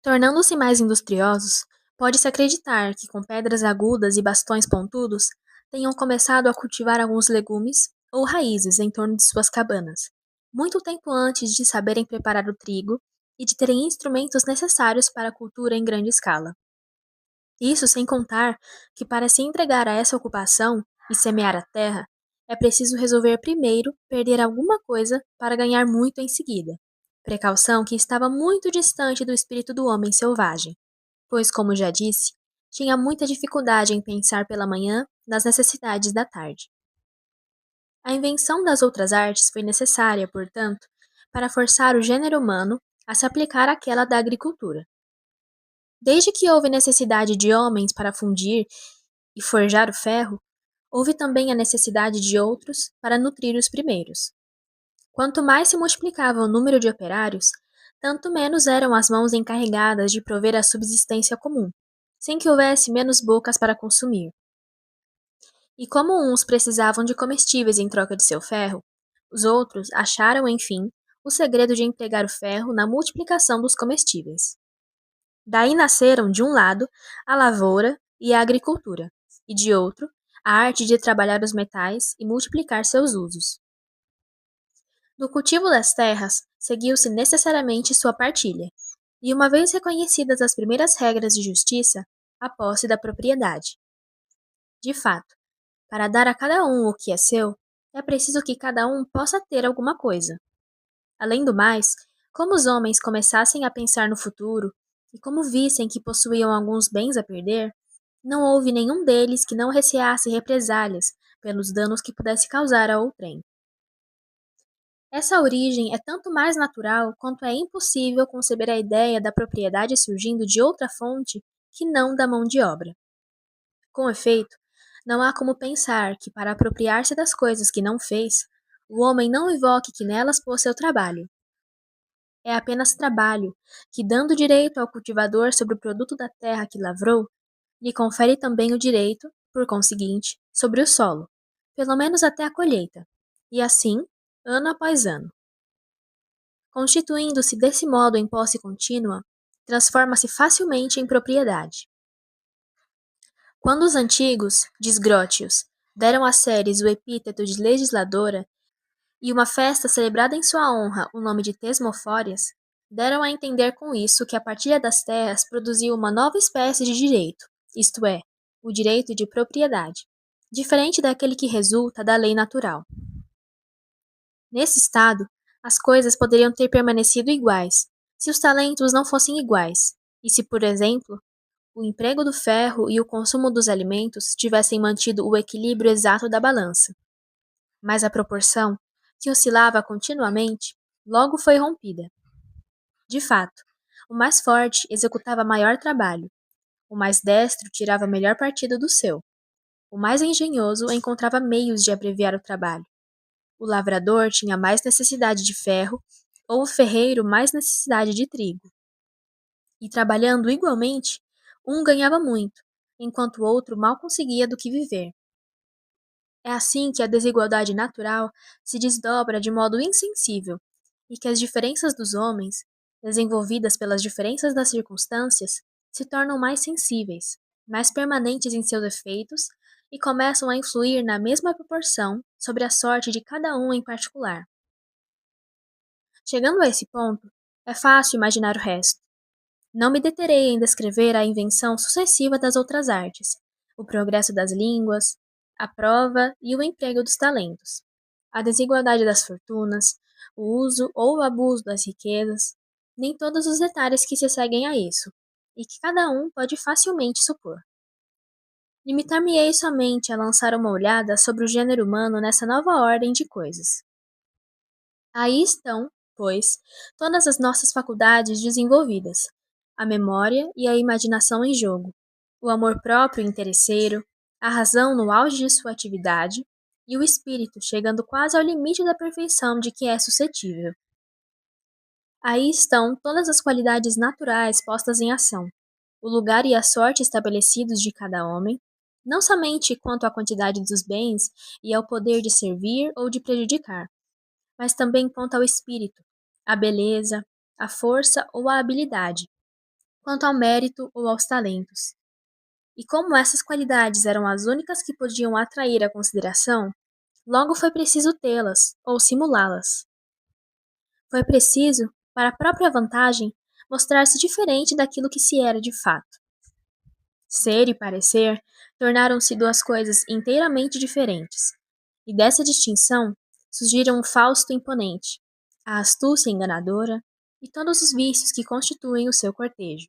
Tornando-se mais industriosos, pode-se acreditar que com pedras agudas e bastões pontudos tenham começado a cultivar alguns legumes ou raízes em torno de suas cabanas, muito tempo antes de saberem preparar o trigo e de terem instrumentos necessários para a cultura em grande escala. Isso sem contar que, para se entregar a essa ocupação e semear a terra, é preciso resolver primeiro perder alguma coisa para ganhar muito em seguida. Precaução que estava muito distante do espírito do homem selvagem, pois, como já disse, tinha muita dificuldade em pensar pela manhã nas necessidades da tarde. A invenção das outras artes foi necessária, portanto, para forçar o gênero humano a se aplicar àquela da agricultura. Desde que houve necessidade de homens para fundir e forjar o ferro, houve também a necessidade de outros para nutrir os primeiros. Quanto mais se multiplicava o número de operários, tanto menos eram as mãos encarregadas de prover a subsistência comum, sem que houvesse menos bocas para consumir. E como uns precisavam de comestíveis em troca de seu ferro, os outros acharam, enfim, o segredo de empregar o ferro na multiplicação dos comestíveis. Daí nasceram, de um lado, a lavoura e a agricultura, e de outro, a arte de trabalhar os metais e multiplicar seus usos. No cultivo das terras, seguiu-se necessariamente sua partilha, e uma vez reconhecidas as primeiras regras de justiça, a posse da propriedade. De fato, para dar a cada um o que é seu, é preciso que cada um possa ter alguma coisa. Além do mais, como os homens começassem a pensar no futuro, e como vissem que possuíam alguns bens a perder, não houve nenhum deles que não receasse represálias pelos danos que pudesse causar a outrem. Essa origem é tanto mais natural quanto é impossível conceber a ideia da propriedade surgindo de outra fonte que não da mão de obra. Com efeito, não há como pensar que, para apropriar-se das coisas que não fez, o homem não invoque que nelas pôs seu trabalho. É apenas trabalho, que, dando direito ao cultivador sobre o produto da terra que lavrou, lhe confere também o direito, por conseguinte, sobre o solo, pelo menos até a colheita, e assim, ano após ano. Constituindo-se desse modo em posse contínua, transforma-se facilmente em propriedade. Quando os antigos, disgrótios, deram a Ceres o epíteto de legisladora e uma festa celebrada em sua honra o nome de Tesmofórias, deram a entender com isso que a partilha das terras produziu uma nova espécie de direito, isto é, o direito de propriedade, diferente daquele que resulta da lei natural. Nesse estado, as coisas poderiam ter permanecido iguais, se os talentos não fossem iguais, e se, por exemplo, o emprego do ferro e o consumo dos alimentos tivessem mantido o equilíbrio exato da balança. Mas a proporção, que oscilava continuamente, logo foi rompida. De fato, o mais forte executava maior trabalho, o mais destro tirava melhor partido do seu, o mais engenhoso encontrava meios de abreviar o trabalho. O lavrador tinha mais necessidade de ferro, ou o ferreiro mais necessidade de trigo. E trabalhando igualmente, um ganhava muito, enquanto o outro mal conseguia do que viver. É assim que a desigualdade natural se desdobra de modo insensível, e que as diferenças dos homens, desenvolvidas pelas diferenças das circunstâncias, se tornam mais sensíveis, mais permanentes em seus efeitos e começam a influir na mesma proporção sobre a sorte de cada um em particular. Chegando a esse ponto, é fácil imaginar o resto. Não me deterei em descrever a invenção sucessiva das outras artes, o progresso das línguas, a prova e o emprego dos talentos, a desigualdade das fortunas, o uso ou o abuso das riquezas, nem todos os detalhes que se seguem a isso, e que cada um pode facilmente supor. Limitar-me-ei somente a lançar uma olhada sobre o gênero humano nessa nova ordem de coisas. Aí estão, pois, todas as nossas faculdades desenvolvidas, a memória e a imaginação em jogo, o amor próprio e interesseiro, a razão no auge de sua atividade e o espírito chegando quase ao limite da perfeição de que é suscetível. Aí estão todas as qualidades naturais postas em ação, o lugar e a sorte estabelecidos de cada homem, não somente quanto à quantidade dos bens e ao poder de servir ou de prejudicar, mas também quanto ao espírito, à beleza, à força ou à habilidade. quanto ao mérito ou aos talentos. E como essas qualidades eram as únicas que podiam atrair a consideração, logo foi preciso tê-las ou simulá-las. Foi preciso, para a própria vantagem, mostrar-se diferente daquilo que se era de fato. Ser e parecer tornaram-se duas coisas inteiramente diferentes, e dessa distinção surgiram o Fausto imponente, a astúcia enganadora e todos os vícios que constituem o seu cortejo.